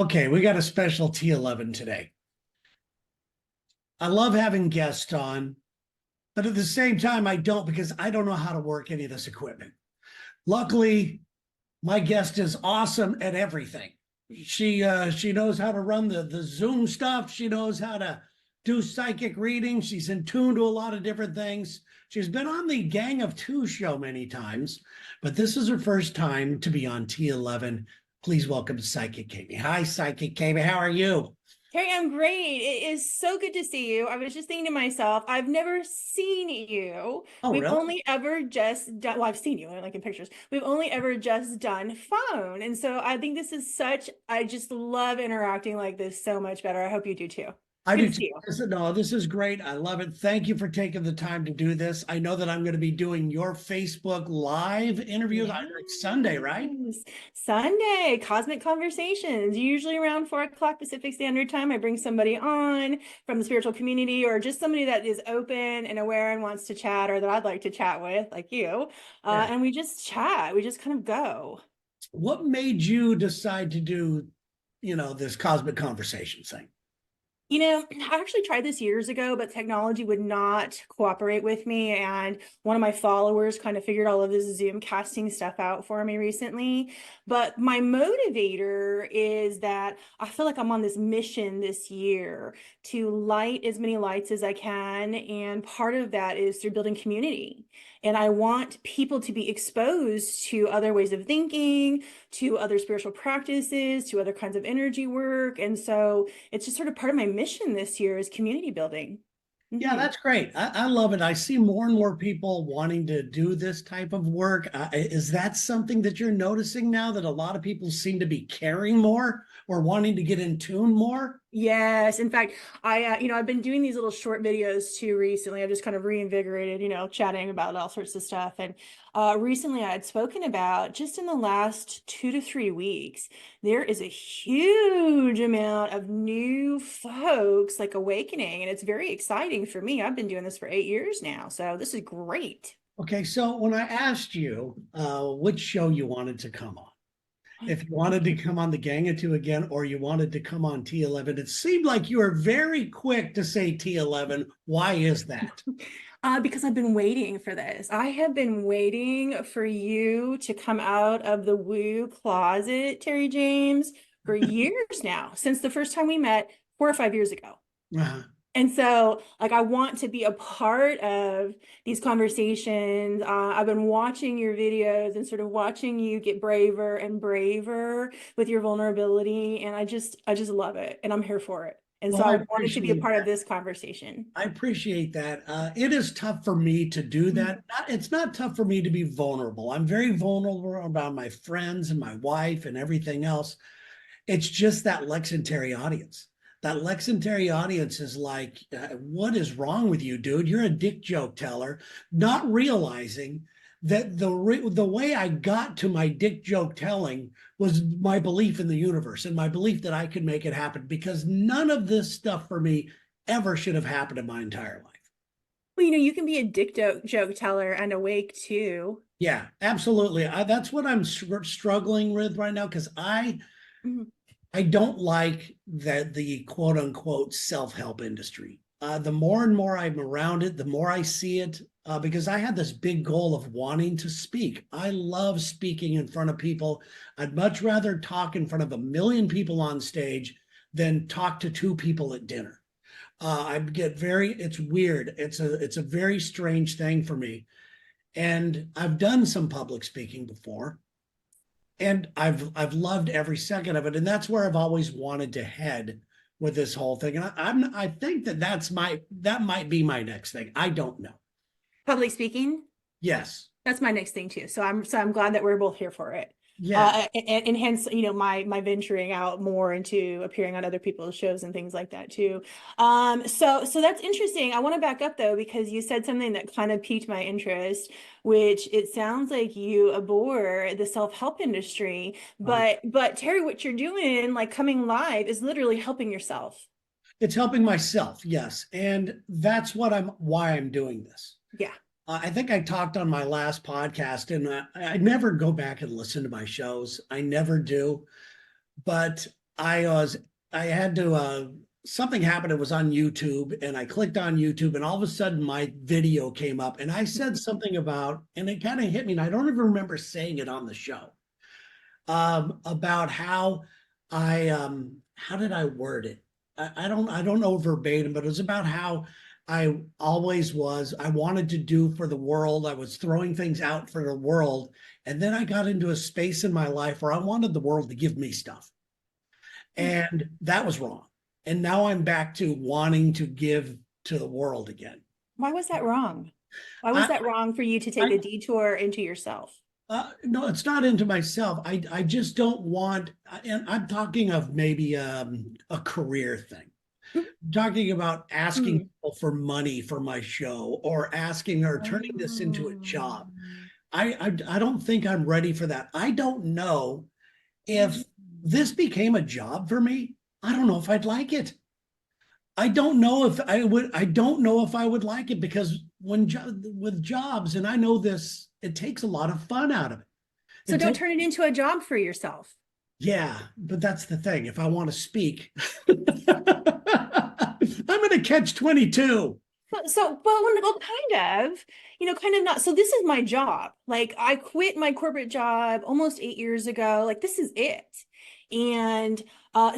Okay, we got a special T11 today. I love having guests on, but at the same time, I don't because I don't know how to work any of this equipment. Luckily, my guest is awesome at everything. She knows how to run the Zoom stuff. She knows how to do psychic reading. She's in tune to a lot of different things. She's been on the Gang of Two show many times, but this is her first time to be on T11. Please welcome Psychic Kami. Hi, Psychic Kami. How are you? Terry, I'm great. It is so good to see you. I was just thinking to myself, I've never seen you. Oh, We've really? only ever just done, well, I've seen you like in pictures. We've only ever just done phone. And so I think this is I just love interacting like this so much better. I hope you do too. It's I good do to too. see you. No, this is great. I love it. Thank you for taking the time to do this. I know that I'm going to be doing your Facebook Live interviews Yes. like Sunday, right? Sunday, Cosmic Conversations, usually around 4 o'clock Pacific Standard Time. I bring somebody on from the spiritual community or just somebody that is open and aware and wants to chat or that I'd like to chat with, like you. Yeah. And we just chat. We just kind of go. What made you decide to do, this cosmic conversation thing? I actually tried this years ago, but technology would not cooperate with me. And one of my followers kind of figured all of this Zoom casting stuff out for me recently. But my motivator is that I feel like I'm on this mission this year to light as many lights as I can. And part of that is through building community. And I want people to be exposed to other ways of thinking, to other spiritual practices, to other kinds of energy work. And so it's just sort of part of my mission this year is community building. Yeah, Mhm. that's great. I love it. I see more and more people wanting to do this type of work. Is that something that you're noticing now that a lot of people seem to be caring more or wanting to get in tune more? Yes. In fact, I've been doing these little short videos too recently. I've just kind of reinvigorated, chatting about all sorts of stuff. And recently I had spoken about just in the last 2 to 3 weeks, there is a huge amount of new folks like awakening. And it's very exciting for me. I've been doing this for 8 years now. So this is great. Okay, so when I asked you which show you wanted to come on, if you wanted to come on the Gang of Two again, or you wanted to come on T11. It seemed like you were very quick to say T11. Why is that? Because I've been waiting for this. I have been waiting for you to come out of the woo closet, Terry James, for years now, since the first time we met 4 or 5 years ago. Uh, And so, like, I want to be a part of these conversations. I've been watching your videos and sort of watching you get braver and braver with your vulnerability, and I just love it, and I'm here for it. And so, well, I I wanted to be a appreciate part of that. this conversation. I appreciate that. It is tough for me to do Mhm. that. It's not tough for me to be vulnerable. I'm very vulnerable about my friends and my wife and everything else. It's just that Lex and Terry audience. That Lex and Terry audience is like, what is wrong with you, dude? You're a dick joke teller, not realizing that the way I got to my dick joke telling was my belief in the universe and my belief that I could make it happen because none of this stuff for me ever should have happened in my entire life. Well, you can be a joke teller and awake too. Yeah, absolutely. That's what I'm struggling with right now because Mhm. I don't like that the quote unquote self help industry. The more and more I'm around it, the more I see it. Because I had this big goal of wanting to speak. I love speaking in front of people. I'd much rather talk in front of a million people on stage than talk to two people at dinner. I get it's weird. It's a very strange thing for me. And I've done some public speaking before and I've loved every second of it, and that's where I've always wanted to head with this whole thing. And I think that might be my next thing. I don't know. Public speaking. Yes, That's my next thing too. So I'm glad that we're both here for it. yeah. And hence, my venturing out more into appearing on other people's shows and things like that too. So that's interesting. I want to back up though, because you said something that kind of piqued my interest, which it sounds like you abhor the self-help industry. Uh, But Terry, what you're doing, like coming live, is literally helping yourself. it's helping myself, yes, and that's why I'm doing this. Yeah. I think I talked on my last podcast, and I never go back and listen to my shows. I never do, but I had to, something happened. It was on YouTube and I clicked on YouTube and all of a sudden my video came up and I said something about, and it kind of hit me and I don't even remember saying it on the show, about how did I word it? I don't know verbatim, but it was about how I always was, I wanted to do for the world. I was throwing things out for the world. And then I got into a space in my life where I wanted the world to give me stuff. And that was wrong. And now I'm back to wanting to give to the world again. Why was that wrong? Why was I, that wrong for you to take I a detour into yourself? no, it's not into myself. I just don't want, and I'm talking of maybe a career thing. I'm talking about asking Mm. people for money for my show or asking or turning this into a job. I don't think I'm ready for that. I don't know if this became a job for me. I don't know if I'd like it. I don't know if I would. I don't know if I would like it because with jobs, and I know this, it takes a lot of fun out of it. So It don't takes, turn it into a job for yourself. yeah, but that's the thing. If I want to speak, I'm going to catch 22. Well, kind of not. So this is my job. Like I quit my corporate job almost 8 years ago. Like this is it. And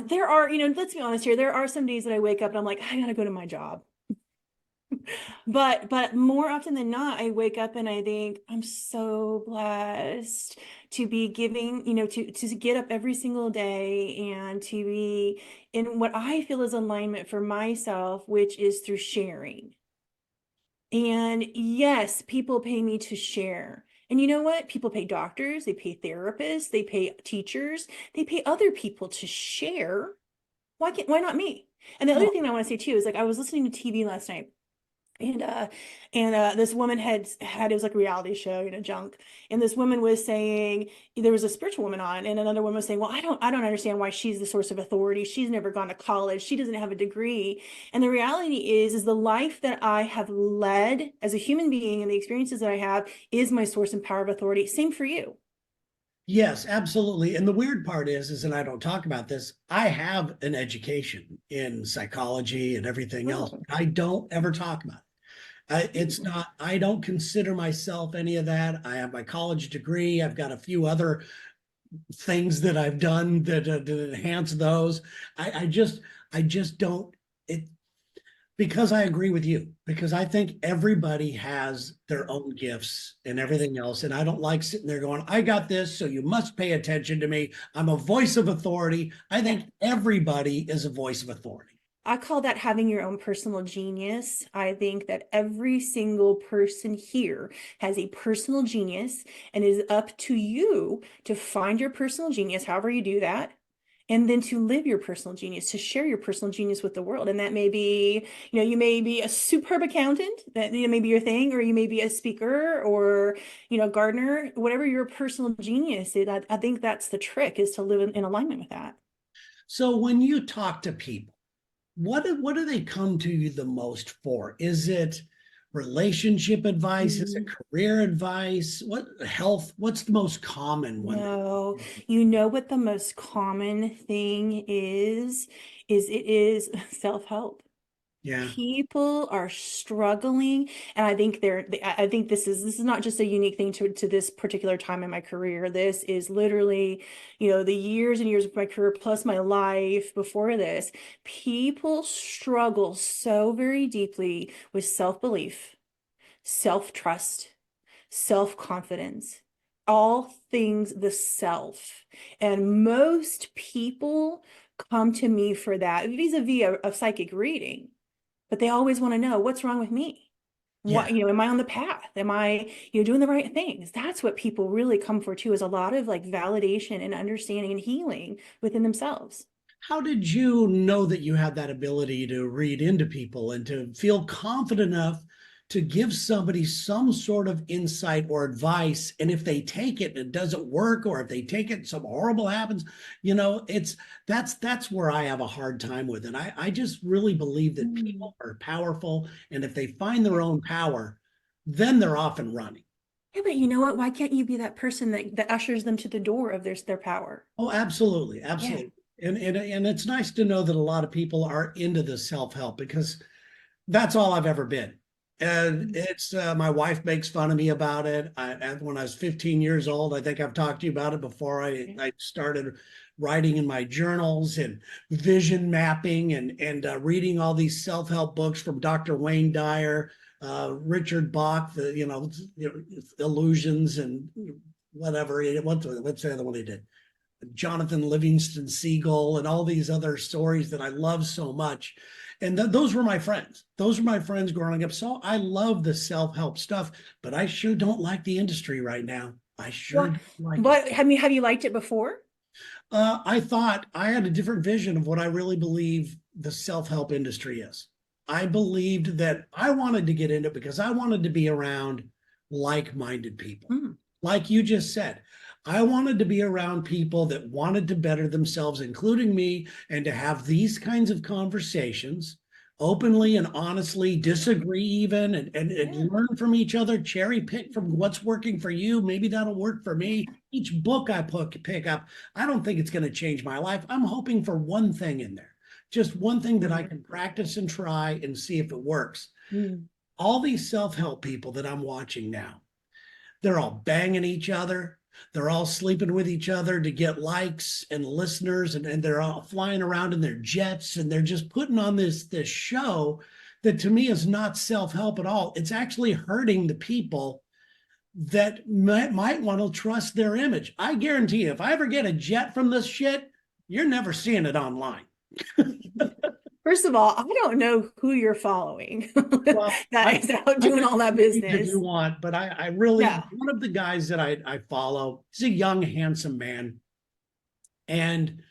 there are, let's be honest here, there are some days that I wake up and I'm like, I gotta go to my job. But more often than not, I wake up and I think I'm so blessed to be giving, to get up every single day and to be in what I feel is alignment for myself, which is through sharing. And yes, people pay me to share. And you know what? People pay doctors, they pay therapists, they pay teachers, they pay other people to share. Why not me? And the other Oh, thing I want to say too is like I was listening to TV last night and this woman had it was like a reality show, junk, and this woman was saying there was a spiritual woman on and another woman was saying, well, I don't understand why she's the source of authority. She's never gone to college, she doesn't have a degree. And the reality is the life that I have led as a human being and the experiences that I have is my source and power of authority. Same for you. yes, absolutely. And the weird part is, and I don't talk about this, I have an education in psychology and everything else. Oh. I don't ever talk about it. It's not, I don't consider myself any of that. I have my college degree. I've got a few other things that I've done that enhance those. I just don't, it, because I agree with you, because I think everybody has their own gifts and everything else. And I don't like sitting there going, I got this, so you must pay attention to me. I'm a voice of authority. I think everybody is a voice of authority. I call that having your own personal genius. I think that every single person here has a personal genius and it is up to you to find your personal genius, however you do that, and then to live your personal genius, to share your personal genius with the world. And that may be, you may be a superb accountant, that may be your thing, or you may be a speaker or, gardener, whatever your personal genius is. I think that's the trick, is to live in alignment with that. So when you talk to people, what do they come to you the most for? Is it relationship advice? Is it career advice? What health? What's the most common one? No, you know what the most common thing is it is self-help. Yeah. People are struggling, and I think I think this is not just a unique thing to this particular time in my career. This is literally, the years and years of my career plus my life before this. People struggle so very deeply with self-belief, self-trust, self-confidence, all things the self. And most people come to me for that vis-a-vis a psychic reading, but they always want to know what's wrong with me. Yeah. What, am I on the path? Am I, doing the right things? That's what people really come for too, is a lot of like validation and understanding and healing within themselves. How did you know that you had that ability to read into people and to feel confident enough to give somebody some sort of insight or advice? And if they take it and it doesn't work, or if they take it and some horrible happens, it's that's where I have a hard time with it. I just really believe that people are powerful, and if they find their own power, then they're off and running. Yeah, but you know what? Why can't you be that person that ushers them to the door of their power? Oh, absolutely, Yeah. absolutely. And it's nice to know that a lot of people are into the self-help, because that's all I've ever been. And it's my wife makes fun of me about it. When I was 15 years old, I think I've talked to you about it before. I started writing in my journals and vision mapping and reading all these self-help books from Dr. Wayne Dyer, Richard Bach, the illusions and whatever. What's the other one he did? Jonathan Livingston Seagull and all these other stories that I love so much. And those were my friends. Those were my friends growing up. So I love the self-help stuff, but I sure don't like the industry right now. I sure don't like it. But have you liked it before? I thought I had a different vision of what I really believe the self-help industry is. I believed that I wanted to get into it because I wanted to be around like-minded people. Like you just said, I wanted to be around people that wanted to better themselves, including me, and to have these kinds of conversations openly and honestly, disagree even, and learn from each other, cherry pick from what's working for you. Maybe that'll work for me. Each book I pick up, I don't think it's going to change my life. I'm hoping for one thing in there, just one thing that I can practice and try and see if it works. All these self-help people that I'm watching now, they're all banging each other. They're all sleeping with each other to get likes and listeners, and they're all flying around in their jets, and they're just putting on this show that to me is not self-help at all. It's actually hurting the people that might want to trust their image. I guarantee you, if I ever get a jet from this shit, you're never seeing it online. First of all, I don't know who you're following Well, that is out doing all that business. If you want, but I really, one of the guys that I follow, he's a young, handsome man. And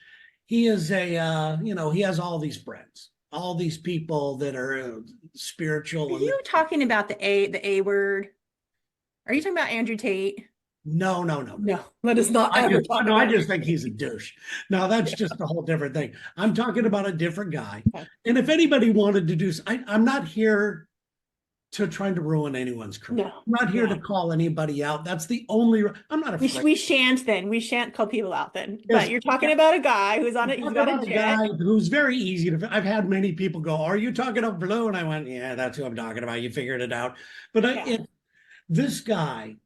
he is he has all these friends, all these people that are spiritual. Are you talking about the A word? Are you talking about Andrew Tate? No, that is not. I just think he's a douche. No, that's just a whole different thing. I'm talking about a different guy. Okay. And if anybody wanted to do, I'm not here to trying to ruin anyone's career. No, I'm not here to call anybody out. That's the only. I'm not afraid. We shan't call people out then. Yes, but you're talking about a guy who's on it. He's got a guy who's very easy to. I've had many people go, "Are you talking about Blue?" And I went, "Yeah, that's who I'm talking about. You figured it out." But this guy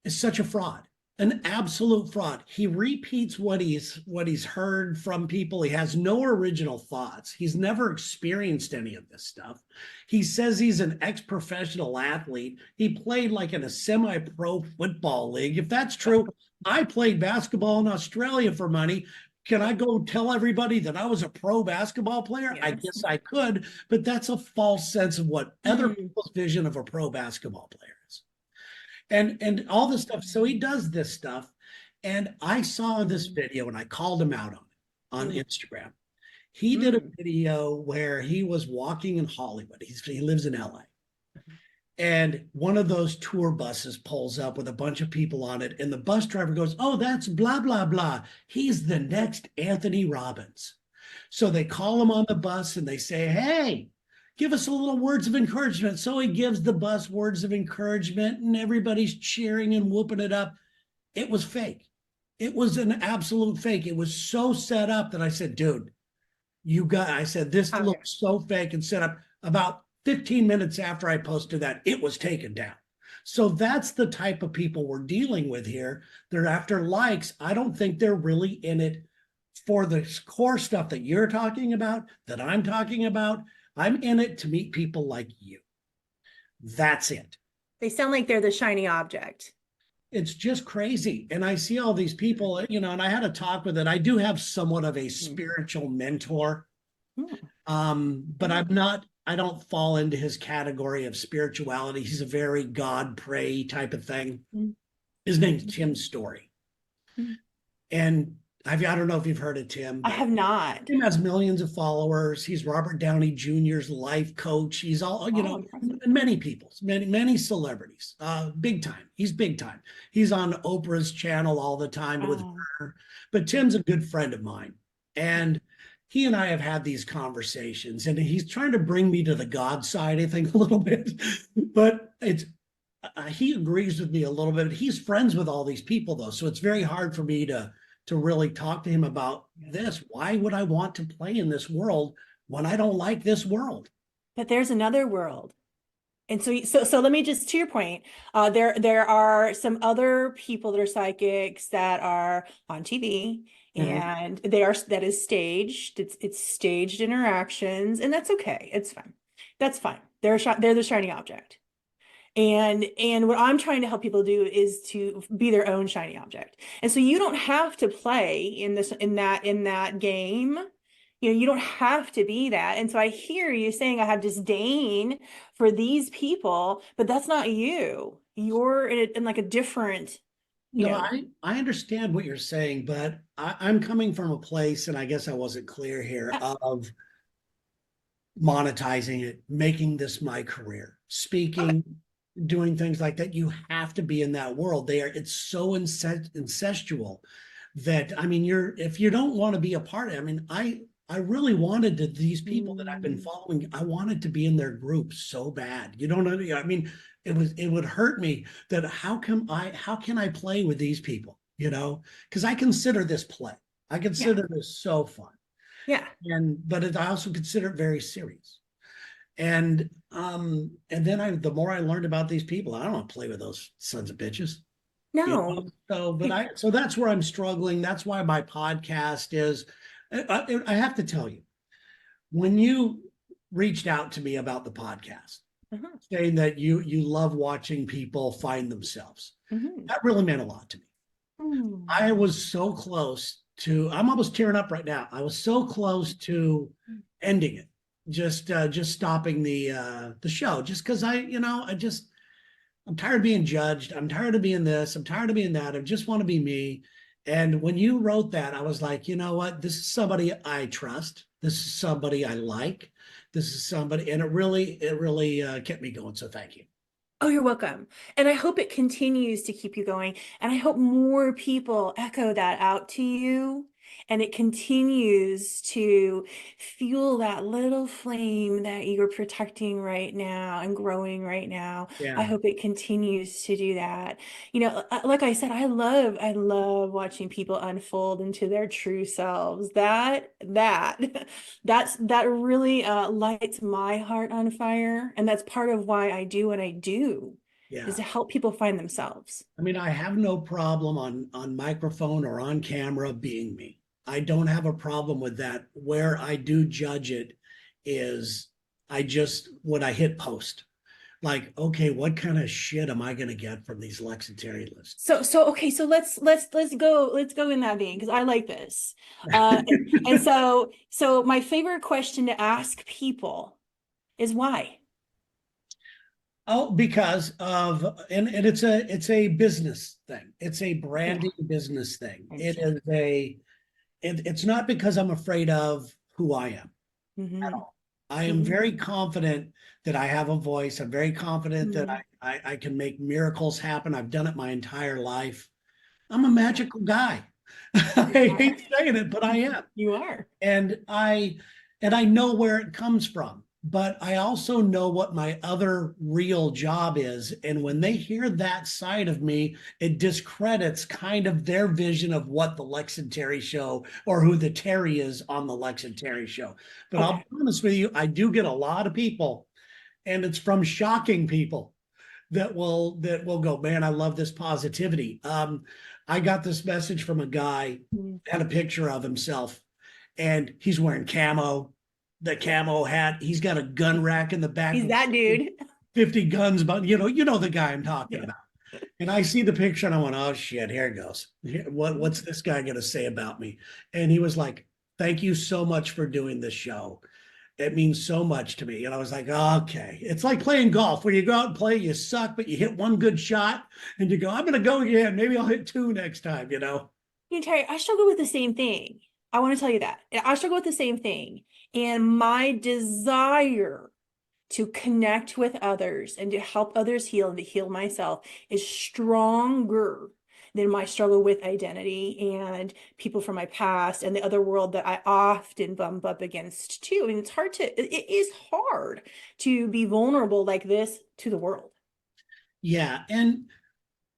is such a fraud, an absolute fraud. He repeats what he's heard from people. He has no original thoughts. He's never experienced any of this stuff. He says he's an ex-professional athlete. He played like in a semi-pro football league. If that's true, I played basketball in Australia for money. Can I go tell everybody that I was a pro basketball player? Yes. I guess I could, but that's a false sense of what other people's vision of a pro basketball player is. And all this stuff. So he does this stuff. And I saw this video and I called him out on Instagram. He did a video where he was walking in Hollywood. He lives in LA. And one of those tour buses pulls up with a bunch of people on it. And the bus driver goes, "Oh, that's blah, blah, blah. He's the next Anthony Robbins." So they call him on the bus and they say, "Hey, give us a little words of encouragement." So he gives the bus words of encouragement and everybody's cheering and whooping it up. It was fake. It was an absolute fake. It was so set up that I said, "Dude, I said, this looks so fake and set up." About 15 minutes after I posted that, it was taken down. So that's the type of people we're dealing with here. They're after likes. I don't think they're really in it for the core stuff that you're talking about, that I'm talking about. I'm in it to meet people like you. That's it. They sound like they're the shiny object. It's just crazy. And I see all these people, and I had a talk with it. I do have somewhat of a spiritual mentor. But I don't fall into his category of spirituality. He's a very God pray type of thing. His name's Tim Story. And I don't know if you've heard of Tim. I have not. Tim has millions of followers. He's Robert Downey Jr.'s life coach. He's all, many people, many celebrities, big time. He's big time. He's on Oprah's channel all the time with her. But Tim's a good friend of mine. And he and I have had these conversations, and he's trying to bring me to the God side, I think, a little bit. But he agrees with me a little bit. He's friends with all these people, though. So it's very hard for me to to really talk to him about this. Why would I want to play in this world when I don't like this world? But there's another world. And so let me just, to your point, there are some other people that are psychics that are on TV, and that is staged. It's staged interactions, and that's okay. It's fine. That's fine. They're the shiny object. And what I'm trying to help people do is to be their own shiny object. And so you don't have to play in that game. You don't have to be that. And so I hear you saying I have disdain for these people, but that's not you. You're in like a different, No, I understand what you're saying, but I'm coming from a place, and I guess I wasn't clear here, of monetizing it, making this my career, speaking, doing things like that. You have to be in that world. It's so incestual that, I mean, if you don't want to be a part of it, I mean, I really wanted these people that I've been following, I wanted to be in their group so bad. You don't know, I mean, it would hurt me that how can I play with these people, because I consider this play. I consider this so fun. Yeah. But I also consider it very serious. And then the more I learned about these people, I don't want to play with those sons of bitches. No. So that's where I'm struggling. That's why my podcast is, I have to tell you, when you reached out to me about the podcast, saying that you love watching people find themselves, that really meant a lot to me. I was so close to, I'm almost tearing up right now. I was so close to ending it, just stopping the show, just because I'm tired of being judged. I'm tired of being this. I'm tired of being that. I just want to be me. And when you wrote that, I was like, you know what? This is somebody I trust. This is somebody I like. This is somebody, and it really kept me going. So thank you. Oh, you're welcome. And I hope it continues to keep you going. And I hope more people echo that out to you, and it continues to fuel that little flame that you're protecting right now and growing right now. Yeah. I hope it continues to do that. Like I said, I love watching people unfold into their true selves. That really lights my heart on fire. And that's part of why I do what I do. Yeah. Is to help people find themselves. I mean, I have no problem on microphone or on camera being me. I don't have a problem with that. Where I do judge it is when I hit post, like, okay, what kind of shit am I going to get from these Lex and Terry lists? Okay, so let's go in that vein, because I like this. And so my favorite question to ask people is why? Oh, because of, and it's a business thing. It's a branding business thing. It's not because I'm afraid of who I am at all. I am very confident that I have a voice. I'm very confident that I can make miracles happen. I've done it my entire life. I'm a magical guy. I hate saying it, but I am. You are. And I know where it comes from. But I also know what my other real job is. And when they hear that side of me, it discredits kind of their vision of what the Lex and Terry show, or who the Terry is on the Lex and Terry show. But I'll be honest with you, I do get a lot of people, and it's from shocking people that will go, man, I love this positivity. I got this message from a guy, had a picture of himself, and he's wearing the camo hat. He's got a gun rack in the back. He's that dude. 50 guns, but you know the guy I'm talking about. And I see the picture and I went, oh shit, here it goes. What's this guy going to say about me? And he was like, thank you so much for doing this show. It means so much to me. And I was like, okay. It's like playing golf. When you go out and play, you suck, but you hit one good shot and you go, I'm going to go again. Maybe I'll hit two next time, Terry, I struggle with the same thing. I want to tell you that. I struggle with the same thing. And my desire to connect with others and to help others heal and to heal myself is stronger than my struggle with identity and people from my past and the other world that I often bump up against too. I mean, it is hard to be vulnerable like this to the world. Yeah. And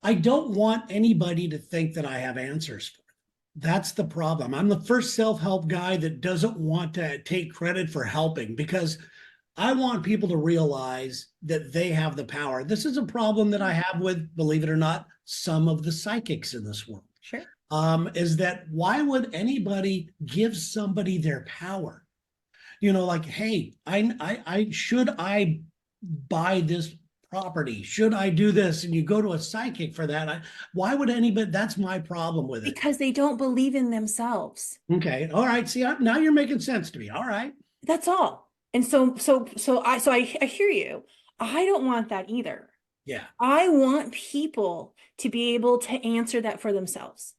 I don't want anybody to think that I have answers for them, That's the problem. I'm the first self-help guy that doesn't want to take credit for helping because I want people to realize that they have the power. This is a problem that I have with, believe it or not, some of the psychics in this world. Sure. Is that why would anybody give somebody their power? You know, like, hey, I should I buy this property? Should I do this? And you go to a psychic for that. Why would anybody? That's my problem with it. Because they don't believe in themselves. Okay, all right. See, now you're making sense to me. All right. That's all. And so I hear you. I don't want that either. Yeah. I want people to be able to answer that for themselves.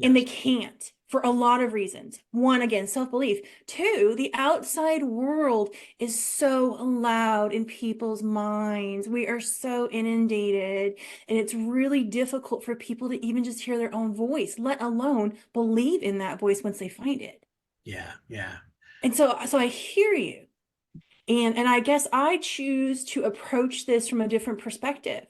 And they Yes. can't for a lot of reasons. One, again, self-belief. Two, the outside world is so loud in people's minds. We are so inundated, and it's really difficult for people to even just hear their own voice, let alone believe in that voice once they find it. Yeah. Yeah. And so I hear you. And I guess I choose to approach this from a different perspective.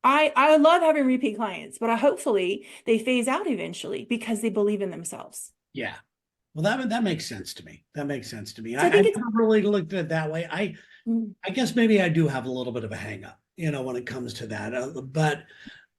I love having repeat clients, but hopefully they phase out eventually because they believe in themselves. Yeah. Well, that makes sense to me. That makes sense to me. So I I think it's never really looked at it that way. Mm, I guess maybe I do have a little bit of a hang up, when it comes to that. But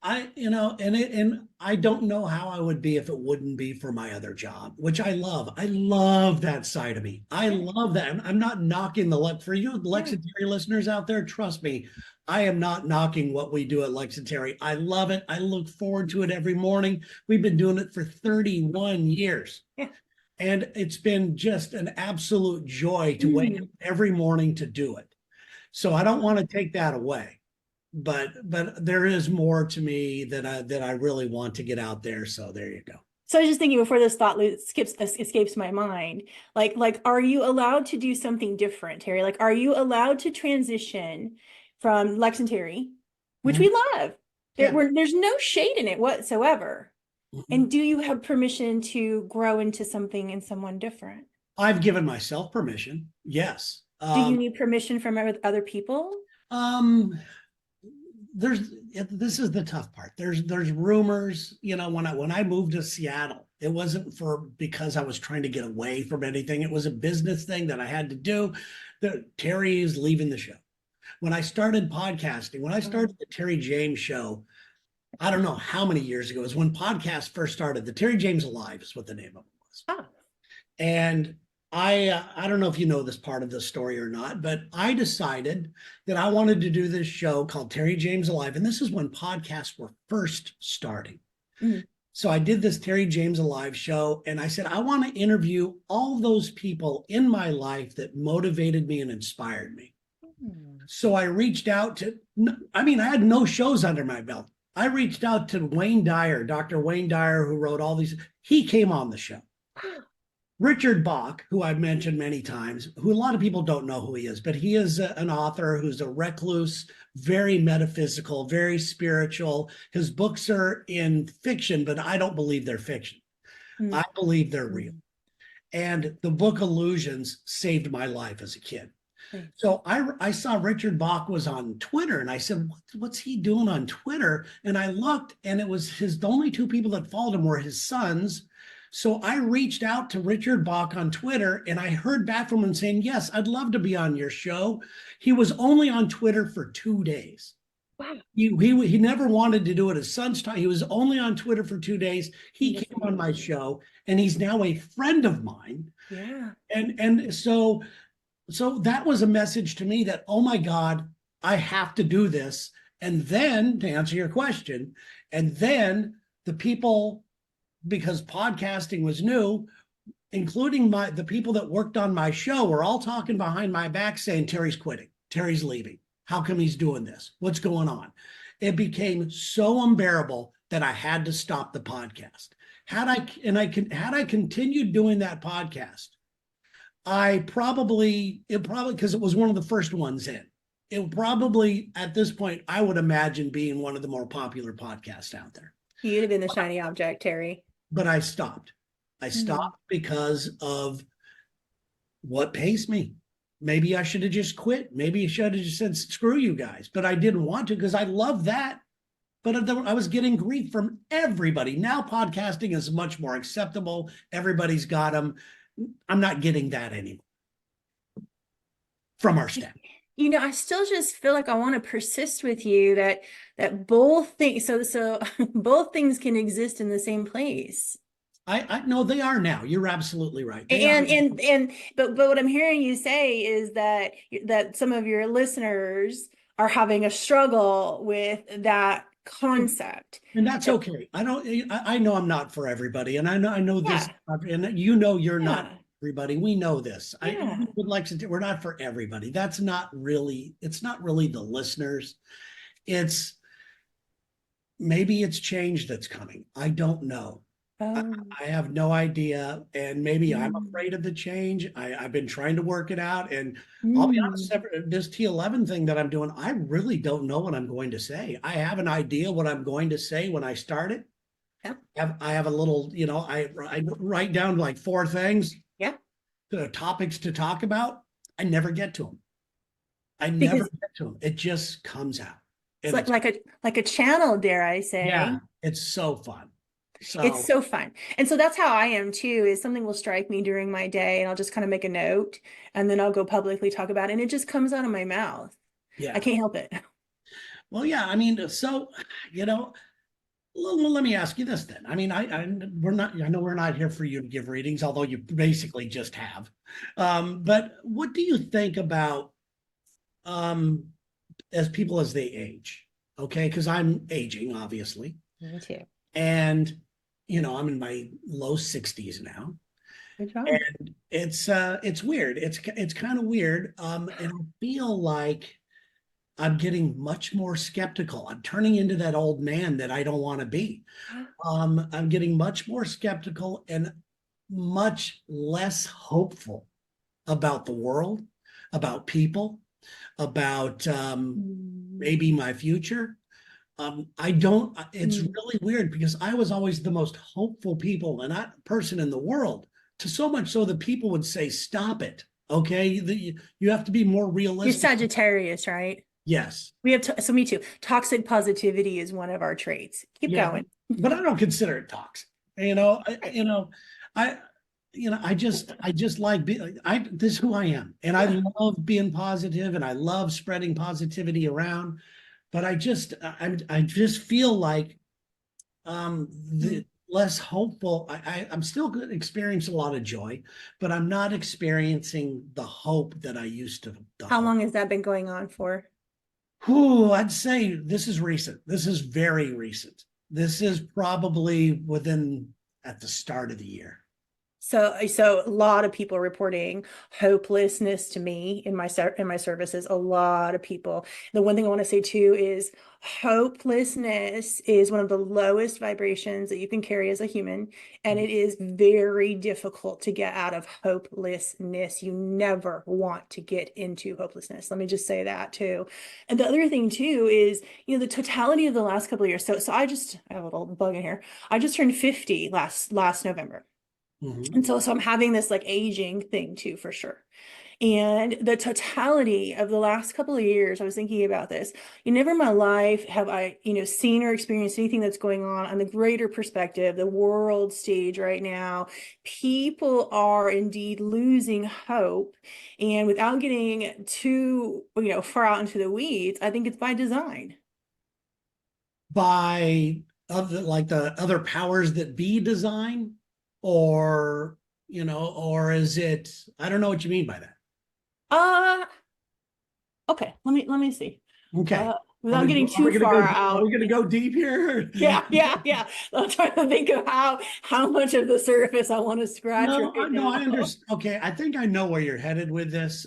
and I don't know how I would be if it wouldn't be for my other job, which I love. I love that side of me. I love that. I'm not knocking the luck for you, Lex and Terry listeners out there. Trust me, I am not knocking what we do at Lex and Terry. I love it. I look forward to it every morning. We've been doing it for 31 years. Yeah. And it's been just an absolute joy to wake up every morning to do it. So I don't want to take that away. But there is more to me that I really want to get out there. So there you go. So I was just thinking before this thought escapes my mind, like, are you allowed to do something different, Terry? Like, are you allowed to transition from Lex and Terry, which we love? Yeah. There's no shade in it whatsoever. Mhm. And do you have permission to grow into something and someone different? I've given myself permission. Yes. Do you need permission from other people? This is the tough part. There's rumors, when I moved to Seattle, it wasn't because I was trying to get away from anything. It was a business thing that I had to do. Terry is leaving the show. When I started podcasting, when I started the Terry James show, I don't know how many years ago, it was when podcasts first started. The Terry James Alive is what the name of it was. Oh. And I don't know if you know this part of the story or not, but I decided that I wanted to do this show called Terry James Alive. And this is when podcasts were first starting. Mm-hmm. So I did this Terry James Alive show, and I said, I want to interview all those people in my life that motivated me and inspired me. Mm-hmm. So I reached out I had no shows under my belt. I reached out to Wayne Dyer, Dr. Wayne Dyer, who wrote all these. He came on the show. Richard Bach, who I've mentioned many times, who a lot of people don't know who he is, but he is an author who's a recluse, very metaphysical, very spiritual. His books are in fiction, but I don't believe they're fiction. I believe they're real. And the book Illusions saved my life as a kid. So I saw Richard Bach was on Twitter, and I said, what's he doing on Twitter? And I looked, and it was the only two people that followed him were his sons. So I reached out to Richard Bach on Twitter, and I heard back from him saying, yes, I'd love to be on your show. He was only on Twitter for 2 days. Wow. He never wanted to do it. His son's time. He was only on Twitter for 2 days. He came on my show, and he's now a friend of mine. Yeah. And so that was a message to me that, oh my God, I have to do this. And then, to answer your question, and then the people, because podcasting was new, including the people that worked on my show, were all talking behind my back saying, Terry's quitting, Terry's leaving. How come he's doing this? What's going on? It became so unbearable that I had to stop the podcast. Had I continued doing that podcast, because it was one of the first ones in, it probably, at this point, I would imagine being one of the more popular podcasts out there. You'd have been the shiny object, Terry. But I stopped. I stopped because of what pays me. Maybe I should have just quit. Maybe I should have just said, screw you guys. But I didn't want to, because I love that. but I was getting grief from everybody. Now podcasting is much more acceptable. Everybody's got them. I'm not getting that anymore from our staff. You know, I still just feel like I want to persist with you that both things, so both things can exist in the same place. I know they are now. You're absolutely right. They And are. but what I'm hearing you say is that some of your listeners are having a struggle with that concept. And that's okay. I know I'm not for everybody. And I know this, Yeah, and you know, you're not yeah, everybody. We know this. yeah. With Lexington, we're not for everybody. It's not really the listeners. It's maybe it's change that's coming. I don't know. I, Oh, I have no idea. And maybe I'm mm, afraid of the change. I've been trying to work it out. And I'll be honest, mm. this T11 thing that I'm doing, I really don't know what I'm going to say. I have an idea what I'm going to say when I start it. Yeah, I have a little, I write down like 4 things, yeah. topics to talk about. I never get to them. I never Because get to them. It just comes out. it's And it's, like a channel, dare I yeah, say. it's so fun. It's So, so fun. And so that's how I am too, is something will strike me during my day and I'll just kind of make a note and then I'll go publicly talk about it and it just comes out of my mouth. I yeah. can't help it. Well, yeah, I mean, so, you know, well, let me ask you this then. I mean, we're not, I know we're not here for you to give readings, although you basically just have. But what do you think about um, as people as they age? Okay, because I'm aging, obviously, Me too. and I'm in my low 60s now, Good job. and it's weird. It's kind of weird, and I feel like I'm getting much more skeptical. I'm turning into that old man that I don't want to be. I'm getting much more skeptical and much less hopeful about the world, about people, about Mm. maybe my future. I don't, it's Mm. really weird because I was always the most hopeful person in the world, to so much so that people would say, stop it. Okay. You have to be more You're realistic. Sagittarius, right? Yes. We have, so me too. Toxic positivity is one of our traits. Keep Yeah. going. But I don't consider it toxic. You know, I, Right. you know, I, I just like this is who I am. And I Yeah. love being positive and I love spreading positivity around. But I just feel like Mm. the less hopeful. I'm still experiencing a lot of joy, but I'm not experiencing the hope that I used to. The How hope. long has that been going on for? Whew, I'd say this is recent. This is very recent. This is probably within at the start of the year. So a lot of people reporting hopelessness to me in my services. A lot of people. The one thing I want to say too is hopelessness is one of the lowest vibrations that you can carry as a human, and it is very difficult to get out of hopelessness. You never want to get into hopelessness. Let me just say that too. And the other thing too is, the totality of the last couple of years. So I have a little bug in here. I just turned 50 last November. Mhm. And so I'm having this like aging thing too, for sure. And the totality of the last couple of years, I was thinking about this. Never in my life have I, seen or experienced anything that's going on the greater perspective, the world stage right now. People are indeed losing hope. And without getting too, far out into the weeds, I think it's by design. By like the other powers that be design, or or is it? I don't know what you mean by that. Uh, okay, let me see. Okay. Are Without we getting are too we gonna go? far Are we out. gonna go deep here? Yeah, yeah, yeah. I'm trying to think of how much of the surface I want to scratch No, right no, I now. understand. Okay, I think I know where you're headed with this.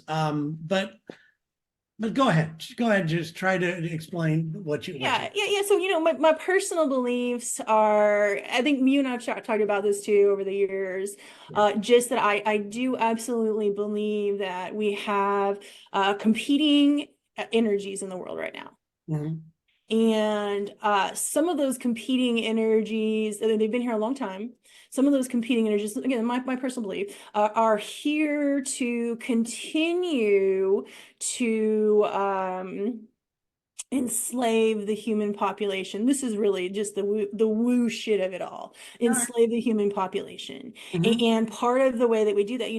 But go ahead. Go ahead. Just try to explain what you. Yeah, yeah, yeah. So, my personal beliefs are, I think you and I've talked about this too over the years. Yeah. Just that I do absolutely believe that we have competing energies in the world right now. Mhm. And some of those competing energies, they've been here a long time. Some of those competing energies, again, my personal belief, are here to continue to enslave the human population. This is really just the woo shit of it all. Enslave the human population. Mhm. And part of the way that we do that,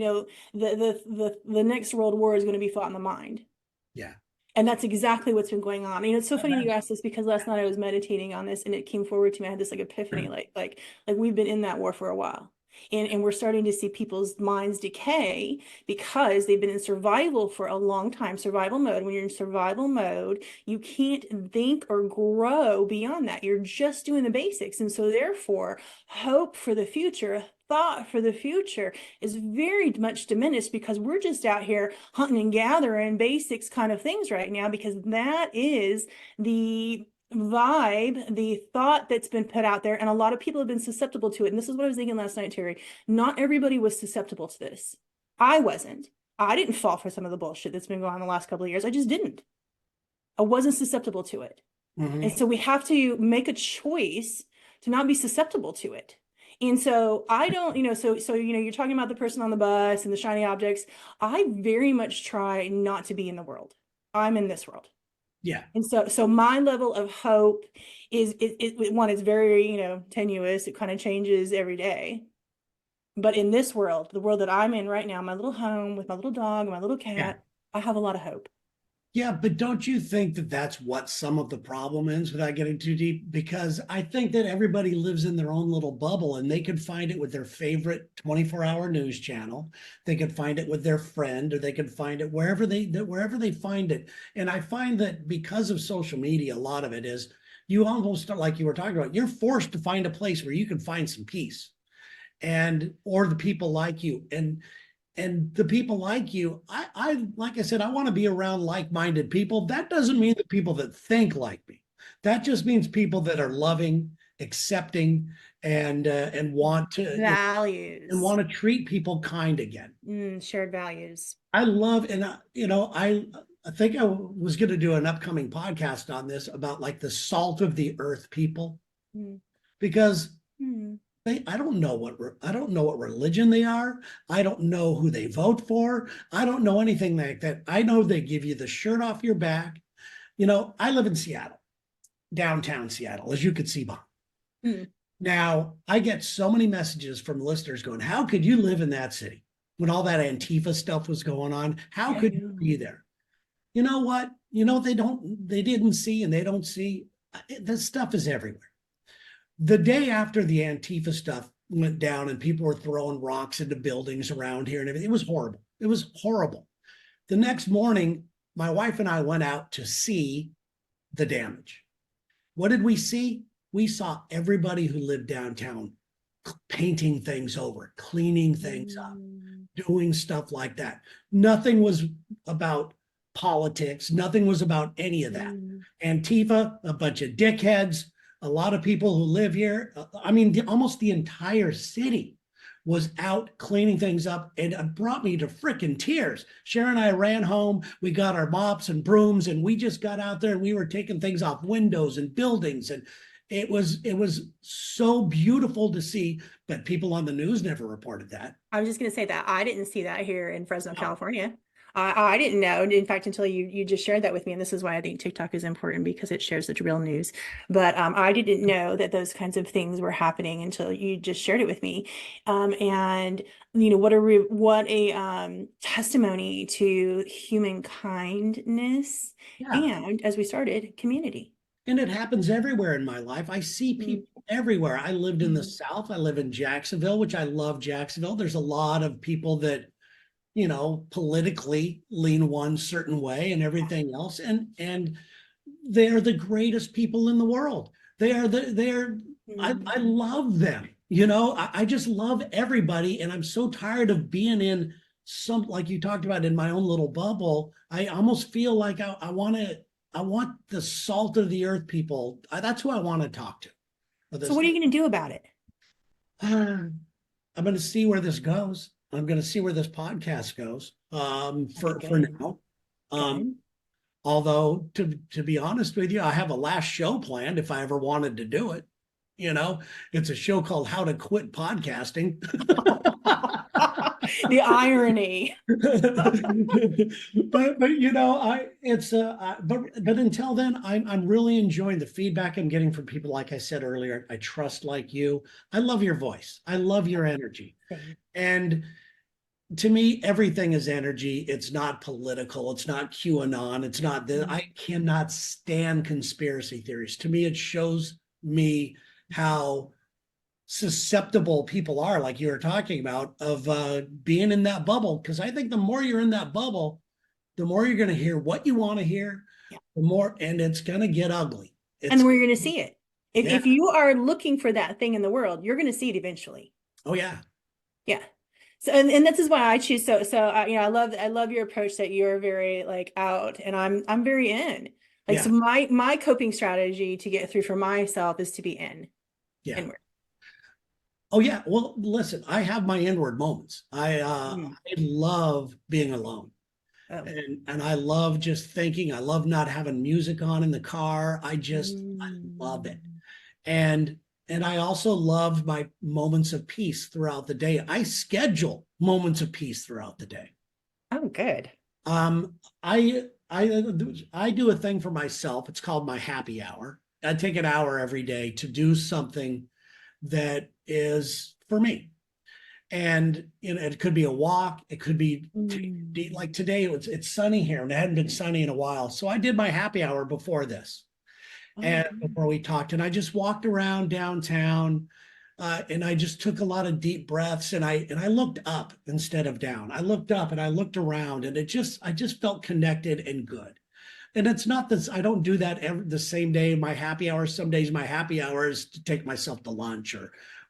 the next world war is going to be fought in the mind. Yeah. And that's exactly what's been going on. It's so funny you asked this because last night I was meditating on this and it came forward to me. I had this like epiphany, like we've been in that war for a while. And we're starting to see people's minds decay because they've been in survival for a long time, survival mode. When you're in survival mode, you can't think or grow beyond that. You're just doing the basics. And so therefore, hope for the future, thought for the future is very much diminished because we're just out here hunting and gathering basics kind of things right now, because that is the vibe, the thought that's been put out there, and a lot of people have been susceptible to it. And this is what I was thinking last night, Terry. Not everybody was susceptible to this. I wasn't. I didn't fall for some of the bullshit that's been going on the last couple of years. I just didn't. I wasn't susceptible to it. Mhm. And so we have to make a choice to not be susceptible to it. And so I don't, you're talking about the person on the bus and the shiny objects. I very much try not to be in the world. I'm in this world. Yeah. And so my level of hope is one, it's very, tenuous. It kind of changes every day. But in this world, the world that I'm in right now, my little home with my little dog and my little Yeah. cat, I have a lot of hope. Yeah, but don't you think that that's what some of the problem is, without getting too deep? Because I think that everybody lives in their own little bubble and they could find it with their favorite 24-hour news channel. They could find it with their friend, or they could find it wherever they find it. And I find that because of social media, a lot of it is you almost, like you were talking about, you're forced to find a place where you can find some peace, or the people like you. And the people like you, like I said, I want to be around like-minded people. That doesn't mean the people that think like me. That just means people that are loving, accepting, and want to and Values. want to treat people kind again. Shared values. I love, and I think I was going to do an upcoming podcast on this, about like the salt of the earth people, Mm. because Mm. I don't know what religion they are. I don't know who they vote for. I don't know anything like that. I know they give you the shirt off your back. I live in Seattle, downtown Seattle, as you could see behind. Mm. Now, I get so many messages from listeners going, "How could you live in that city when all that Antifa stuff was going on? How could you be there?" You know what? They didn't see, and they don't see. This stuff is everywhere. The day after the Antifa stuff went down and people were throwing rocks into buildings around here and everything, it was horrible. It was horrible. The next morning, my wife and I went out to see the damage. What did we see? We saw everybody who lived downtown painting things over, cleaning things up, doing stuff like that. Nothing was about politics. Nothing was about any of that. Antifa, a bunch of dickheads. A lot of people who live here, almost the entire city was out cleaning things up, and it brought me to freaking tears. Sharon and I ran home. We got our mops and brooms, and we just got out there and we were taking things off windows and buildings. And it was so beautiful to see, but people on the news never reported that. I was just going to say that I didn't see that here in Fresno, California. I didn't know, in fact, until you just shared that with me. And this is why I think TikTok is important, because it shares the real news. But I didn't know that those kinds of things were happening until you just shared it with me. And what a testimony to human kindness, and as we started, community. And it happens everywhere in my life. I see people everywhere. I lived in the South. I live in Jacksonville, which I love Jacksonville. There's a lot of people that politically lean one certain way and everything else. And they're the greatest people in the world. I love them. I just love everybody. And I'm so tired of being in some, like you talked about, in my own little bubble. I almost feel like I want the salt of the earth people. That's who I want to talk to. So what are you going to do about it? I'm going to see where this goes. I'm going to see where this podcast goes for now. Although, to be honest with you, I have a last show planned if I ever wanted to do it. It's a show called How to Quit Podcasting. The irony. But you know, but until then, I'm really enjoying the feedback I'm getting from people. Like I said earlier, I trust like you. I love your voice. I love your energy. And to me, everything is energy. It's not political. It's not QAnon. It's not that. I cannot stand conspiracy theories. To me, it shows me how susceptible people are, like you were talking about, of being in that bubble. Because I think the more you're in that bubble, the more you're going to hear what you want to hear, Yeah. the more, and it's going to get ugly. And the more you're going to see it. Yeah. If you are looking for that thing in the world, you're going to see it eventually. Oh yeah. Yeah. So, and this is why I choose. So, you know, I love your approach that you're very like out, and I'm very in. Like, Yeah. so my coping strategy to get through for myself is to be Yeah. inward. Oh yeah. Well, listen, I have my inward moments. I love being alone. Oh. And I love just thinking. I love not having music on in the car. I love it. And I also love my moments of peace throughout the day. I schedule moments of peace throughout the day. Oh, good. I do a thing for myself. It's called my happy hour. I take an hour every day to do something that is for me. And you know, it could be a walk. It could be like today. It's sunny here, and it hadn't been sunny in a while. So I did my happy hour before this, and before we talked, and I just walked around downtown, and I just took a lot of deep breaths, and I looked up instead of down. I looked up and I looked around, and I just felt connected and good. And it's not this, I don't do that the same day, my happy hour. Some days my happy hour is to take myself to lunch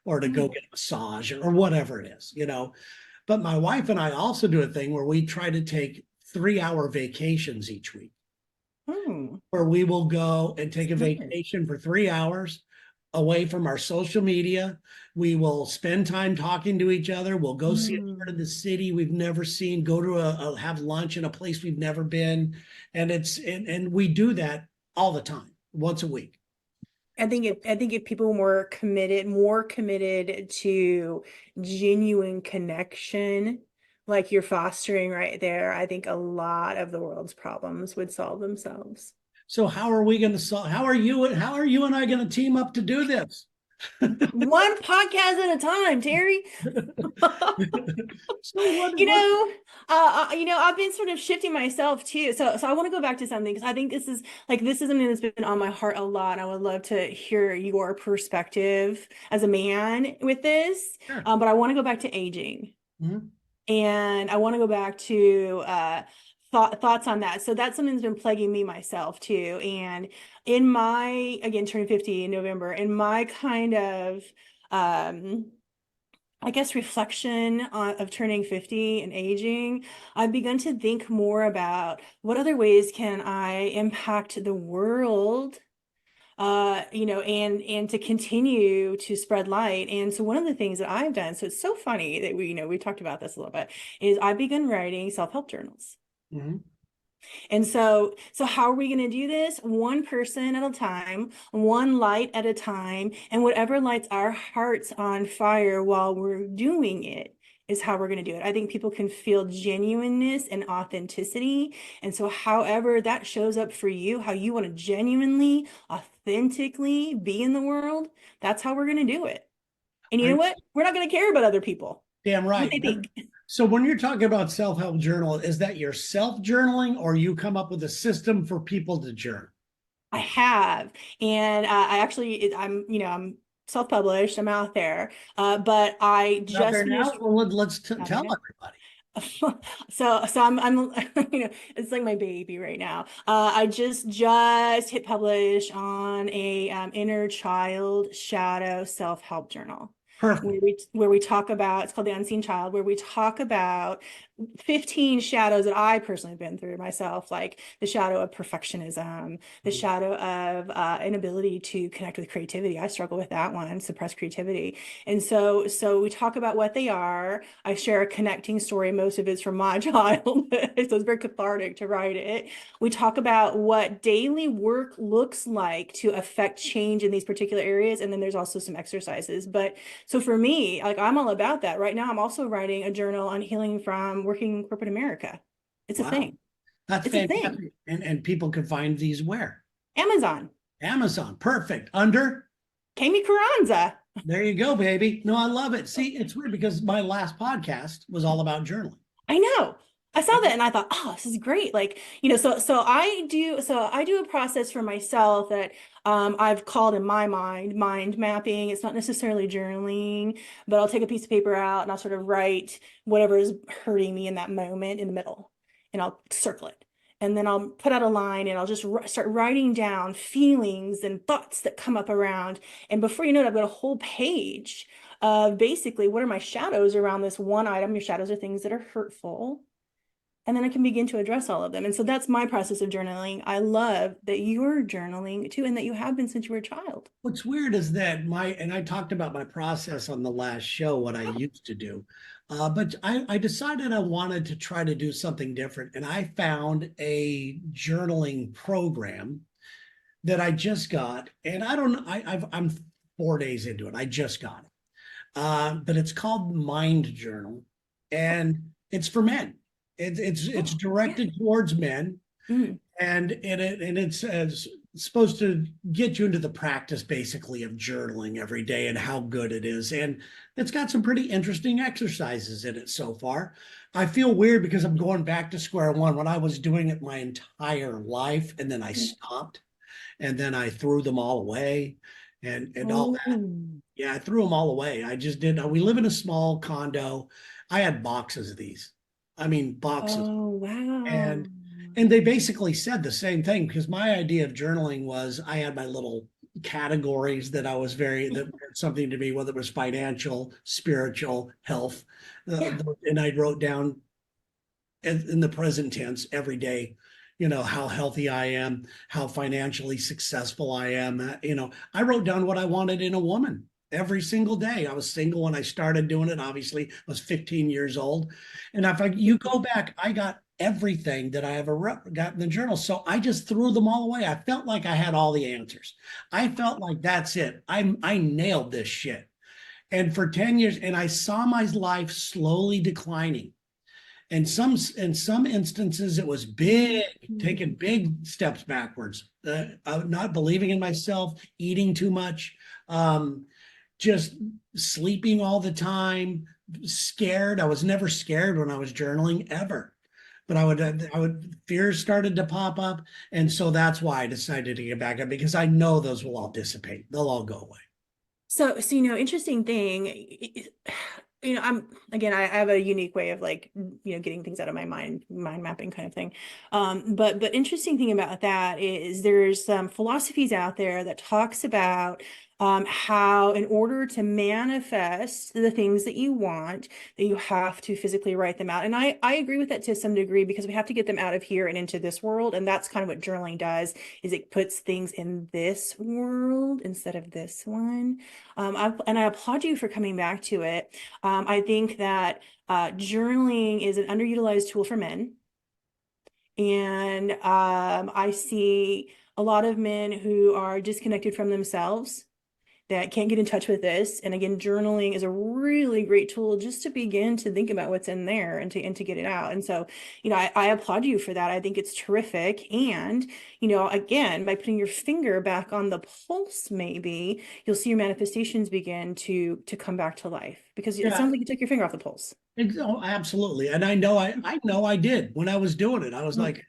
or to go get a massage or whatever it is, you know. But my wife and I also do a thing where we try to take 3-hour vacations each week, where we will go and take a vacation for 3 hours away from our social media. We will spend time talking to each other. We'll go see a part of the city we've never seen, go to have lunch in a place we've never been. And we do that all the time, once a week. I think if people were more committed to genuine connection, like you're fostering right there, I think a lot of the world's problems would solve themselves. So how are we going to solve? How are you and I going to team up to do this? One podcast at a time, Terry. You know, I've been sort of shifting myself too. So I want to go back to something, because I think this is something that's been on my heart a lot. I would love to hear your perspective as a man with this. Sure. But I want to go back to aging. And I want to go back to thoughts on that. So that's something that's been plaguing me myself too. And in my, again, turning 50 in November, in my kind of, I guess, reflection of turning 50 and aging, I've begun to think more about what other ways can I impact the world, you know, and to continue to spread light. And so one of the things that I've done, so it's so funny that we talked about this a little bit, is I've begun writing self-help journals. And so how are we going to do this? One person at a time, one light at a time, and whatever lights our hearts on fire while we're doing it is how we're going to do it. I think people can feel genuineness and authenticity. And so however that shows up for you, how you want to genuinely, authentically be in the world, that's how we're going to do it. And you know what? We're not going to care about other people. Damn right. What they think. So when you're talking about self-help journal, is that your self-journaling, or you come up with a system for people to journal? I have. And I'm self-published, I'm out there. But I just finished. Well, let's tell everybody. So I'm it's like my baby right now. I just hit publish on a inner child shadow self-help journal. Perfect. Where we talk about, it's called The Unseen Child, where we talk about 15 shadows that I personally have been through myself, like the shadow of perfectionism, the shadow of inability to connect with creativity. I struggle with that one, suppressed creativity. And so we talk about what they are. I share a connecting story. Most of it's from my childhood, so it's very cathartic to write it. We talk about what daily work looks like to affect change in these particular areas. And then there's also some exercises. But So for me, like I'm all about that. Right now, I'm also writing a journal on healing from working in corporate America. It's a Wow, thing. that's It's a thing. fantastic. And people can find these where? Amazon. Amazon. Perfect. Under. Kami Carranza. There you go, baby. No, I love it. See, it's weird because my last podcast was all about journaling. I know. I saw that and I thought, oh, this is great. Like, so I do a process for myself that I've called in my mind mapping. It's not necessarily journaling, but I'll take a piece of paper out and I'll sort of write whatever is hurting me in that moment in the middle, and I'll circle it. And then I'll put out a line and I'll just start writing down feelings and thoughts that come up around. And before you know it, I've got a whole page of basically what are my shadows around this one item. Your shadows are things that are hurtful. And then I can begin to address all of them. And so that's my process of journaling. I love that you're journaling too, and that you have been since you were a child. What's weird is that and I talked about my process on the last show, what I used to do. But I decided I wanted to try to do something different. And I found a journaling program that I just got. And I don't know, I'm 4 days into it. I just got it. But it's called Mind Journal, and it's for men. It's Oh, directed towards men, mm. and it's supposed to get you into the practice basically of journaling every day and how good it is. And it's got some pretty interesting exercises in it so far. I feel weird because I'm going back to square one when I was doing it my entire life, and then I stopped, and then I threw them all away, and all that. Oh, Yeah, I threw them all away. I just did. We live in a small condo. I had boxes of these. I mean, boxes. oh, wow. And and they basically said the same thing, because my idea of journaling was I had my little categories that I was that meant something to me, whether it was financial, spiritual, health. Yeah. And I wrote down in the present tense every day, how healthy I am, how financially successful I am. I wrote down what I wanted in a woman every single day. I was single when I started doing it. Obviously, I was 15 years old. And you go back, I got everything that I ever got in the journal. So I just threw them all away. I felt like I had all the answers. I felt like that's it. I nailed this shit. And for 10 years, and I saw my life slowly declining. And in some instances, it was big, taking big steps backwards, not believing in myself, eating too much, just sleeping all the time, scared. I was never scared when I was journaling ever, but fears started to pop up. And so that's why I decided to get back up, because I know those will all dissipate. They'll all go away. So, interesting thing, I have a unique way of like, getting things out of my mind mapping kind of thing. But interesting thing about that is there's some philosophies out there that talks about how in order to manifest the things that you want, that you have to physically write them out. And I agree with that to some degree, because we have to get them out of here and into this world. And that's kind of what journaling does, is it puts things in this world instead of this one. And I applaud you for coming back to it. I think that journaling is an underutilized tool for men. And I see a lot of men who are disconnected from themselves, that can't get in touch with this. And again, journaling is a really great tool just to begin to think about what's in there and to get it out. And so, I applaud you for that. I think it's terrific. And, again, by putting your finger back on the pulse, maybe you'll see your manifestations begin to come back to life, because it sounds like you took your finger off the pulse. Oh, absolutely. And I know I did when I was doing it. I was like,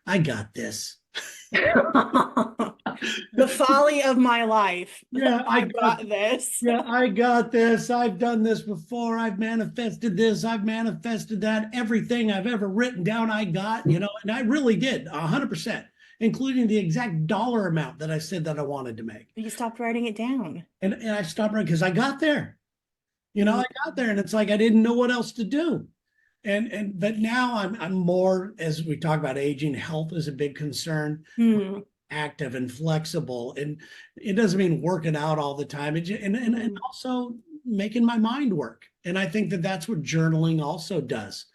I got this. The folly of my life. Yeah, I got this. Yeah, I got this. I've done this before. I've manifested this. I've manifested that. Everything I've ever written down, I got, and I really did 100%, including the exact dollar amount that I said that I wanted to make. But you stopped writing it down. And I stopped writing because I got there. I got there, and it's like I didn't know what else to do. But now I'm more, as we talk about aging, health is a big concern. Active and flexible, and it doesn't mean working out all the time, and also making my mind work. And I think that that's what journaling also does.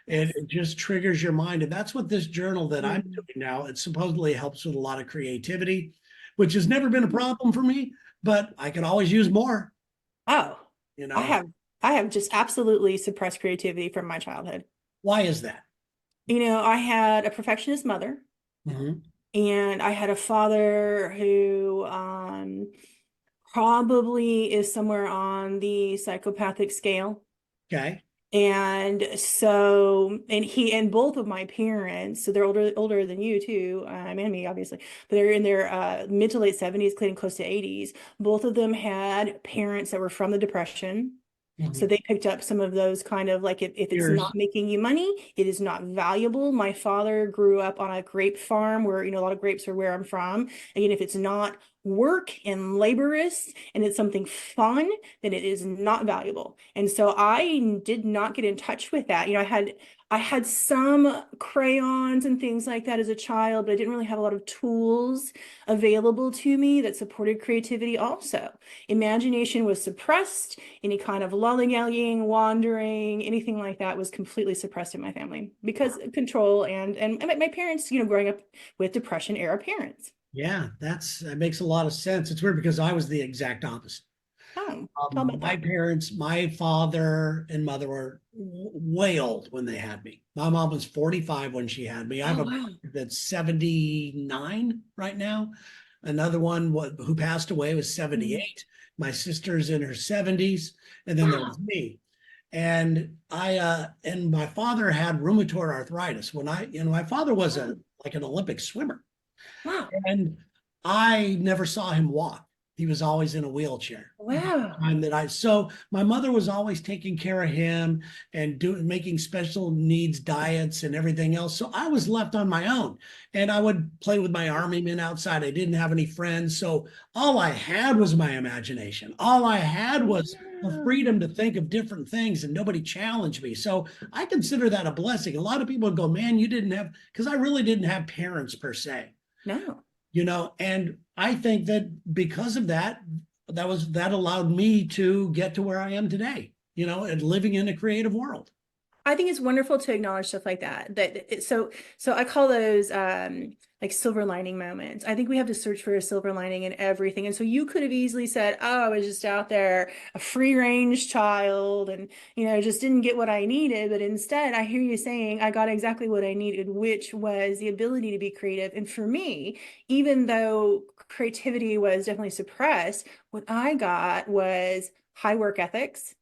And it just triggers your mind. And that's what this journal that I'm doing now, it supposedly helps with a lot of creativity, which has never been a problem for me. but I could always use more, Oh, you I know. have I have just absolutely suppressed creativity from my childhood. Why is that? I had a perfectionist mother, Mhm. and I had a father who probably is somewhere on the psychopathic scale. Okay. And so, and both of my parents, so they're older than you too, and me obviously, but they're in their mid to late 70s, getting close to 80s. Both of them had parents that were from the Depression. So Mhm. they picked up some of those kind of like, if it's not Years. making you money, it is not valuable. My father grew up on a grape farm where, a lot of grapes are where I'm from. Again, if it's not work and laborious and it's something fun, then it is not valuable. And so I did not get in touch with that. I had some crayons and things like that as a child, but I didn't really have a lot of tools available to me that supported creativity also. Imagination was suppressed. Any kind of lollygagging, wandering, anything like that was completely suppressed in my family because of control and my parents, growing up with Depression era parents. Yeah, that makes a lot of sense. It's weird because I was the exact opposite. Oh, tell about My that. parents, my father and mother were way old when they had me. My mom was 45 when she had me. I have Oh, a wow. brother that's 79 right now. Another one who passed away was Mm. 78. My sister's in her 70s, and then there Wow. was me. And my father had rheumatoid arthritis. My father was a like an Olympic swimmer, Wow. and I never saw him walk. He was always in a wheelchair. Wow. So my mother was always taking care of him and making special needs diets and everything else. So I was left on my own, and I would play with my army men outside. I didn't have any friends. So all I had was my imagination. All I had was the freedom to think of different things, and nobody challenged me. So I consider that a blessing. A lot of people go, man, you didn't have, because I really didn't have parents per se, No. and I think that because of that, that allowed me to get to where I am today, and living in a creative world. I think it's wonderful to acknowledge stuff like that. So I call those like silver lining moments. I think we have to search for a silver lining in everything. And so you could have easily said, "Oh, I was just out there, a free range child, and just didn't get what I needed." But instead, I hear you saying, "I got exactly what I needed," which was the ability to be creative. And for me, even though creativity was definitely suppressed, what I got was high work ethics.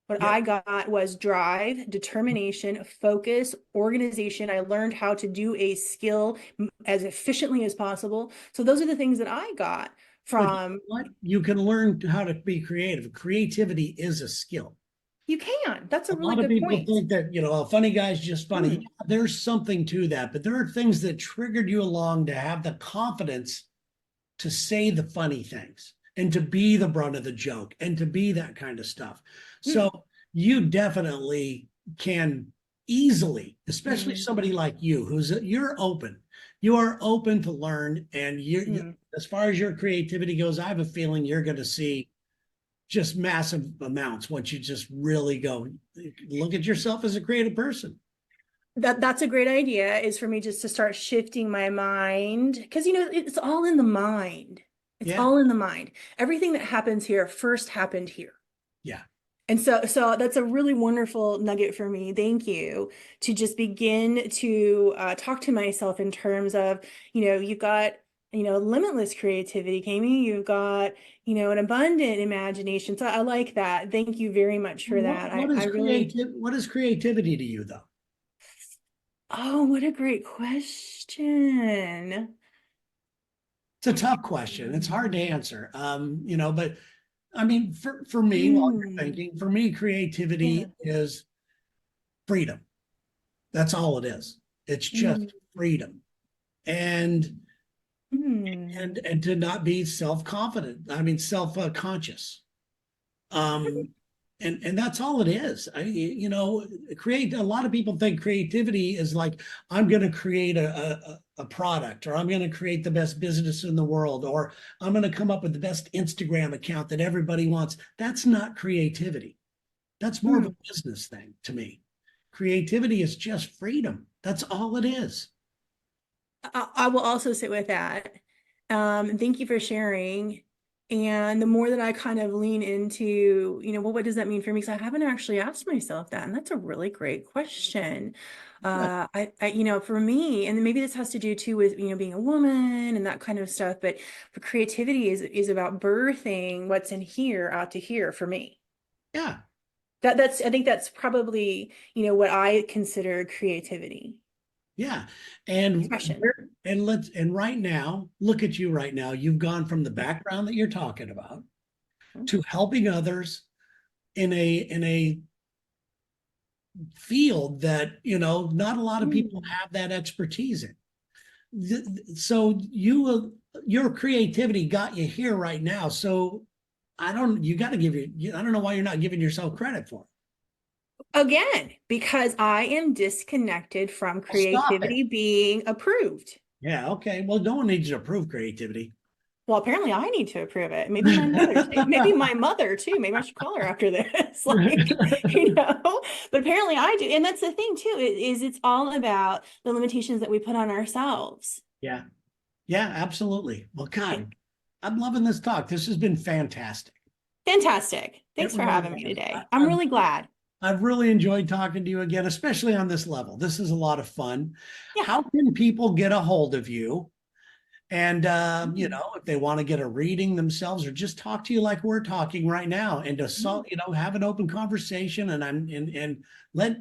What Yep. I got was drive, determination, focus, organization. I learned how to do a skill as efficiently as possible. So those are the things that I got But you know from. what? You can learn how to be creative. Creativity is a skill. You can. That's A a really lot of good people point. think that, a funny guy's just funny. Hmm. Yeah, there's something to that, but there are things that triggered you along to have the confidence to say the funny things and to be the brunt of the joke and to be that kind of stuff. Hmm. So you definitely can easily, especially Hmm. somebody like you, you're open. You are open to learn, and Hmm. as far as your creativity goes, I have a feeling you're going to see just massive amounts once you just really go look at yourself as a creative person. That's a great idea, is for me just to start shifting my mind, because it's all in the mind. It's Yeah, all in the mind. Everything that happens here first happened here. yeah. And so that's a really wonderful nugget for me. Thank you, to just begin to talk to myself in terms of, you've got, limitless creativity, Kami. You've got, an abundant imagination. So I like that. Thank you very much for that. I really, What is creativity to you though? oh, what a great question. It's a tough question. It's hard to answer. But I mean, for me, while you're Hmm. thinking, for me, creativity Yeah. is freedom. That's all it is. It's just Hmm. freedom. And Hmm. and to not be self-confident. I mean, self-conscious. Um, and that's all it is. Create. A lot of people think creativity is like, I'm going to create a product, or I'm going to create the best business in the world, or I'm going to come up with the best Instagram account that everybody wants. That's not creativity. That's more of Hmm. a business thing to me. Creativity is just freedom. That's all it is. I will also sit with that. Thank you for sharing. And the more that I kind of lean into, you know, well, what does that mean for me? Because I haven't actually asked myself that. And that's a really great question. You know, for me, and maybe this has to do too with, you know, being a woman and that kind of stuff, but for creativity is about birthing what's in here out to here for me. Yeah. I think that's probably, you know, what I consider creativity. Yeah. And Expression. and right now, look at you right now. You've gone from the background that you're talking about to helping others in a field that, you know, not a lot of people Mm. have that expertise in. So your creativity got you here right now. So you got to I don't know why you're not giving yourself credit for it. Again, because I am disconnected from Well, stop it. creativity being approved. Yeah. Okay. Well, no one needs to approve creativity. Well, apparently I need to approve it. Maybe my mother too. Maybe my mother too. Maybe I should call her after this. Like, you know, but apparently I do. And that's the thing too, is it's all about the limitations that we put on ourselves. Yeah. Yeah, absolutely. Well, God, I'm loving this talk. This has been fantastic. Fantastic. It Thanks for really having me has. today. I'm really glad. I've really enjoyed talking to you again, especially on this level. This is a lot of fun. Yeah. How can people get a hold of you? And you Mm. know, if they want to get a reading themselves or just talk to you like we're talking right now, and to Mm. you know, have an open conversation, and let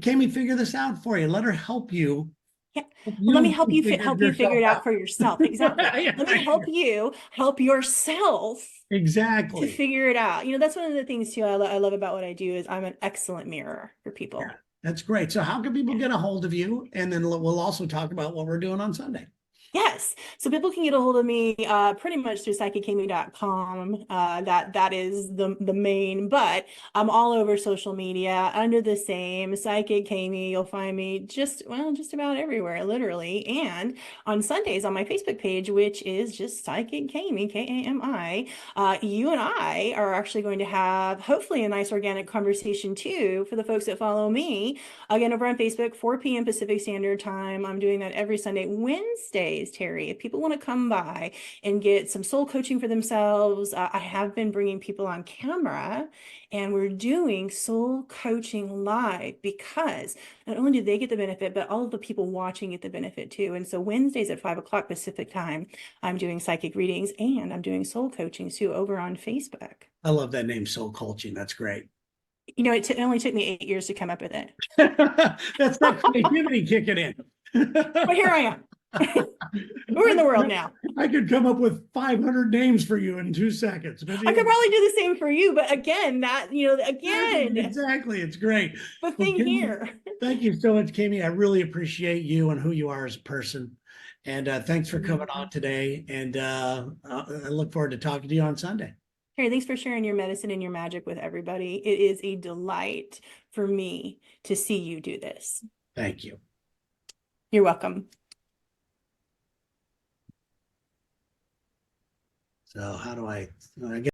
Kami figure this out for you. Let her help you. Yeah. Help Well, let me you figure help you figure yourself it out out. for yourself. Exactly. Yeah, Let me thank you. help you help yourself to Exactly. figure it out. You know, that's one of the things too I love about what I do is I'm an excellent mirror for Yeah, people. that's great. So how can people Yeah. get a hold of you? And then we'll also talk about what we're doing on Sunday. Yes. So people can get a hold of me pretty much through psychickamy.com. That is the main, but I'm all over social media under the same Psychic Kami. You'll find me just about everywhere, literally. And on Sundays on my Facebook page, which is just Psychic Kami, Kami. You and I are actually going to have hopefully a nice organic conversation too for the folks that follow me. Again, over on Facebook, 4 p.m. Pacific Standard Time. I'm doing that every Sunday. Wednesdays, Terry, if people want to come by and get some soul coaching for themselves, I have been bringing people on camera and we're doing soul coaching live because not only do they get the benefit, but all of the people watching get the benefit too. And so Wednesdays at 5 o'clock Pacific Time, I'm doing psychic readings and I'm doing soul coaching too over on Facebook. I love that name, soul coaching. That's great. You know, it only took me 8 years to come up with it. That's that creativity kicking in. But here I am. We're in the world now. I could come up with 500 names for you in 2 seconds. But I yeah, could probably do the same for you, but again, that, you know, exactly, again, exactly. It's great. the Well, thing here. thank you so much, Kami. I really appreciate you and who you are as a person. And thanks for coming on today. And I look forward to talking to you on Sunday. Harry, thanks for sharing your medicine and your magic with everybody. It is a delight for me to see you do this. Thank you. You're welcome. So how do I guess